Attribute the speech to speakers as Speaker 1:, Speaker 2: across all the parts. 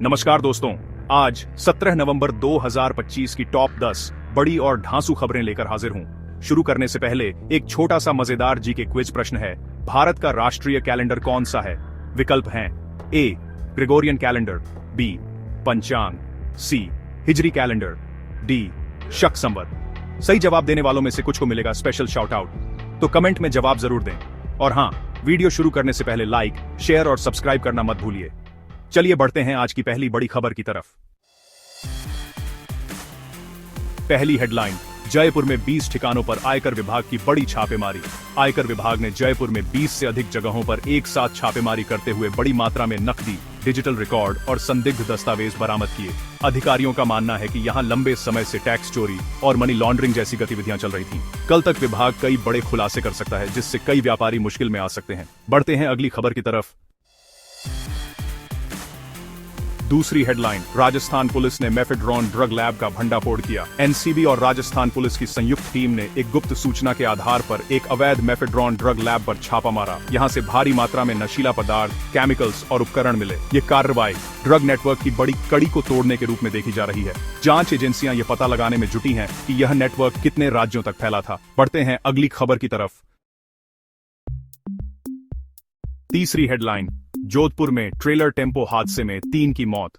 Speaker 1: नमस्कार दोस्तों, आज 17 नवंबर 2025 की टॉप 10 बड़ी और ढांसू खबरें लेकर हाजिर हूं। शुरू करने से पहले एक छोटा सा मजेदार जी के क्विज प्रश्न है। भारत का राष्ट्रीय कैलेंडर कौन सा है? विकल्प हैं ए ग्रेगोरियन कैलेंडर, बी पंचांग, सी हिजरी कैलेंडर, डी शक संवत। सही जवाब देने वालों में से कुछ को मिलेगा स्पेशल शाउट आउट, तो कमेंट में जवाब जरूर दें। और हां, वीडियो शुरू करने से पहले लाइक, शेयर और सब्सक्राइब करना मत भूलिए। चलिए बढ़ते हैं आज की पहली बड़ी खबर की तरफ। पहली हेडलाइन, जयपुर में 20 ठिकानों पर आयकर विभाग की बड़ी छापेमारी। आयकर विभाग ने जयपुर में 20 से अधिक जगहों पर एक साथ छापेमारी करते हुए बड़ी मात्रा में नकदी, डिजिटल रिकॉर्ड और संदिग्ध दस्तावेज बरामद किए। अधिकारियों का मानना है कि यहां लंबे समय से टैक्स चोरी और मनी लॉन्ड्रिंग जैसी गतिविधियां चल रही थीं। कल तक विभाग कई बड़े खुलासे कर सकता है, जिससे कई व्यापारी मुश्किल में आ सकते हैं। बढ़ते हैं अगली खबर की तरफ। दूसरी हेडलाइन, राजस्थान पुलिस ने मेफेड्रॉन ड्रग लैब का भंडाफोड़ किया। एनसीबी और राजस्थान पुलिस की संयुक्त टीम ने एक गुप्त सूचना के आधार पर एक अवैध मेफेड्रॉन ड्रग लैब पर छापा मारा। यहां से भारी मात्रा में नशीला पदार्थ, केमिकल्स और उपकरण मिले। ये कार्रवाई ड्रग नेटवर्क की बड़ी कड़ी को तोड़ने के रूप में देखी जा रही है। जांच एजेंसियां ये पता लगाने में जुटी हैं कि यह नेटवर्क कितने राज्यों तक फैला था। बढ़ते हैं अगली खबर की तरफ। तीसरी हेडलाइन, जोधपुर में ट्रेलर टेम्पो हादसे में 3 की मौत।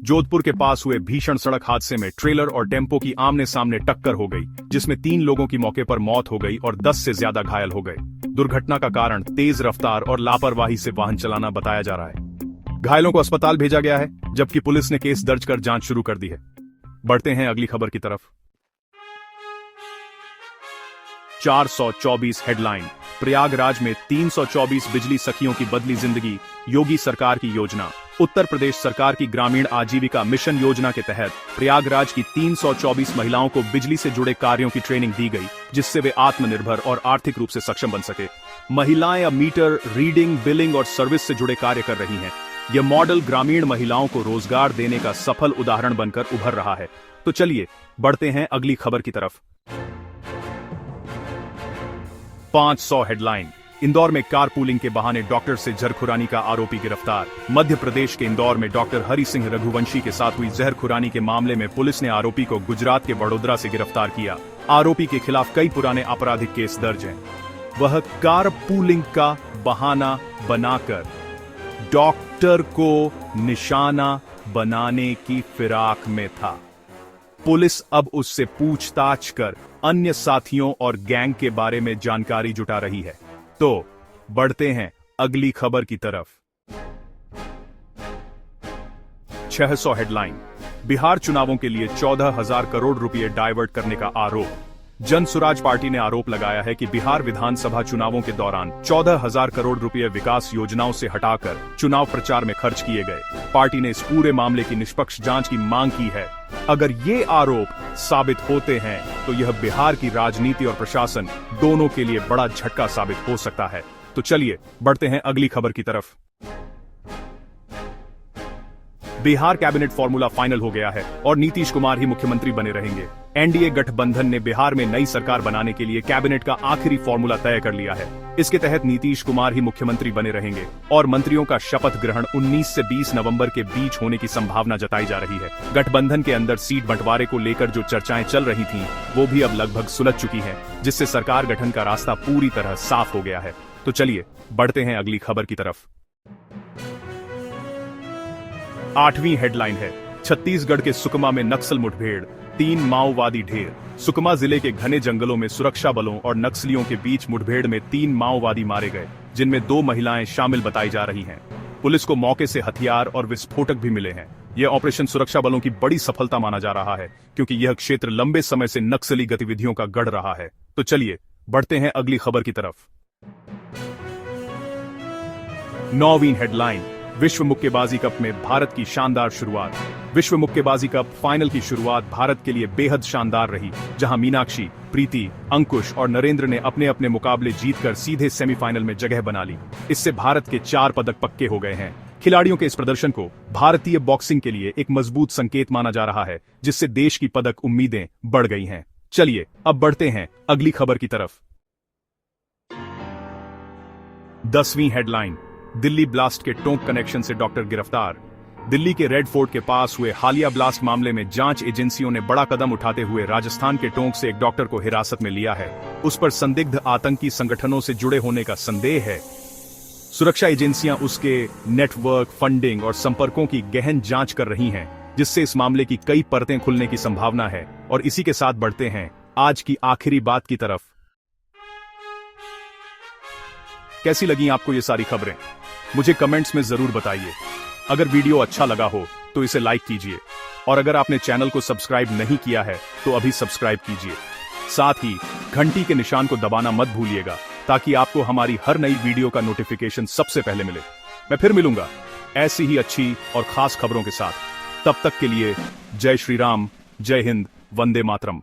Speaker 1: जोधपुर के पास हुए भीषण सड़क हादसे में ट्रेलर और टेम्पो की आमने सामने टक्कर हो गई, जिसमें 3 लोगों की मौके पर मौत हो गई और 10 से ज्यादा घायल हो गए। दुर्घटना का कारण तेज रफ्तार और लापरवाही से वाहन चलाना बताया जा रहा है। घायलों को अस्पताल भेजा गया है, जबकि पुलिस ने केस दर्ज कर जांच शुरू कर दी है। बढ़ते हैं अगली खबर की तरफ। 424 हेडलाइन, प्रयागराज में 324 बिजली सखियों की बदली जिंदगी, योगी सरकार की योजना। उत्तर प्रदेश सरकार की ग्रामीण आजीविका मिशन योजना के तहत प्रयागराज की 324 महिलाओं को बिजली से जुड़े कार्यों की ट्रेनिंग दी गई, जिससे वे आत्मनिर्भर और आर्थिक रूप से सक्षम बन सके। महिलाएं अब मीटर रीडिंग, बिलिंग और सर्विस से जुड़े कार्य कर रही हैं। यह मॉडल ग्रामीण महिलाओं को रोजगार देने का सफल उदाहरण बनकर उभर रहा है। तो चलिए बढ़ते हैं अगली खबर की तरफ। 500 हेडलाइन, इंदौर में कारपूलिंग के बहाने डॉक्टर से जहरखुरानी का आरोपी गिरफ्तार। मध्य प्रदेश के इंदौर में डॉक्टर हरि सिंह रघुवंशी के साथ हुई जहरखुरानी के मामले में पुलिस ने आरोपी को गुजरात के बड़ोदरा से गिरफ्तार किया। आरोपी के खिलाफ कई पुराने आपराधिक केस दर्ज हैं। वह कारपूलिंग का बहाना बनाकर डॉक्टर को निशाना बनाने की फिराक में था। पुलिस अब उससे पूछताछ कर अन्य साथियों और गैंग के बारे में जानकारी जुटा रही है। तो बढ़ते हैं अगली खबर की तरफ। 600 हेडलाइन, बिहार चुनावों के लिए 14,000 करोड़ रुपए डाइवर्ट करने का आरोप। जन सुराज पार्टी ने आरोप लगाया है कि बिहार विधानसभा चुनावों के दौरान 14,000 करोड़ रुपए विकास योजनाओं से हटाकर चुनाव प्रचार में खर्च किए गए। पार्टी ने इस पूरे मामले की निष्पक्ष जांच की मांग की है। अगर ये आरोप साबित होते हैं तो यह बिहार की राजनीति और प्रशासन दोनों के लिए बड़ा झटका साबित हो सकता है। तो चलिए बढ़ते हैं अगली खबर की तरफ। बिहार कैबिनेट फॉर्मूला फाइनल हो गया है और नीतीश कुमार ही मुख्यमंत्री बने रहेंगे। एनडीए गठबंधन ने बिहार में नई सरकार बनाने के लिए कैबिनेट का आखिरी फॉर्मूला तय कर लिया है। इसके तहत नीतीश कुमार ही मुख्यमंत्री बने रहेंगे और मंत्रियों का शपथ ग्रहण 19 से 20 नवंबर के बीच होने की संभावना जताई जा रही है। गठबंधन के अंदर सीट बंटवारे को लेकर जो चर्चाएं चल रही थीं, वो भी अब लगभग सुलझ चुकी हैं, जिससे सरकार गठन का रास्ता पूरी तरह साफ हो गया है। तो चलिए बढ़ते हैं अगली खबर की तरफ। 8वीं हेडलाइन है, छत्तीसगढ़ के सुकमा में नक्सल मुठभेड़, 3 माओवादी ढेर। सुकमा जिले के घने जंगलों में सुरक्षा बलों और नक्सलियों के बीच मुठभेड़ में 3 माओवादी मारे गए, जिनमें 2 महिलाएं शामिल बताई जा रही हैं। पुलिस को मौके से हथियार और विस्फोटक भी मिले हैं। यह ऑपरेशन सुरक्षा बलों की बड़ी सफलता माना जा रहा है, क्योंकि यह क्षेत्र लंबे समय से नक्सली गतिविधियों का गढ़ रहा है। तो चलिए बढ़ते हैं अगली खबर की तरफ। 9वीं हेडलाइन, विश्व मुक्केबाजी कप में भारत की शानदार शुरुआत। विश्व मुक्केबाजी कप फाइनल की शुरुआत भारत के लिए बेहद शानदार रही, जहां मीनाक्षी, प्रीति, अंकुश और नरेंद्र ने अपने अपने मुकाबले जीतकर सीधे सेमीफाइनल में जगह बना ली। इससे भारत के 4 पदक पक्के हो गए हैं। खिलाड़ियों के इस प्रदर्शन को भारतीय बॉक्सिंग के लिए एक मजबूत संकेत माना जा रहा है, जिससे देश की पदक उम्मीदें बढ़ गई हैं। चलिए अब बढ़ते हैं अगली खबर की तरफ। 10वीं हेडलाइन, दिल्ली ब्लास्ट के टोंक कनेक्शन से डॉक्टर गिरफ्तार। दिल्ली के रेड फोर्ट के पास हुए हालिया ब्लास्ट मामले में जांच एजेंसियों ने बड़ा कदम उठाते हुए राजस्थान के टोंक से एक डॉक्टर को हिरासत में लिया है। उस पर संदिग्ध आतंकी संगठनों से जुड़े होने का संदेह है। सुरक्षा एजेंसियां उसके नेटवर्क, फंडिंग और संपर्कों की गहन जांच कर रही हैं, जिससे इस मामले की कई परतें खुलने की संभावना है। और इसी के साथ बढ़ते हैं आज की आखिरी बात की तरफ। कैसी लगी आपको ये सारी खबरें? मुझे कमेंट्स में जरूर बताइए। अगर वीडियो अच्छा लगा हो तो इसे लाइक कीजिए, और अगर आपने चैनल को सब्सक्राइब नहीं किया है तो अभी सब्सक्राइब कीजिए। साथ ही घंटी के निशान को दबाना मत भूलिएगा, ताकि आपको हमारी हर नई वीडियो का नोटिफिकेशन सबसे पहले मिले। मैं फिर मिलूंगा ऐसी ही अच्छी और खास खबरों के साथ। तब तक के लिए जय श्री राम, जय हिंद, वंदे मातरम।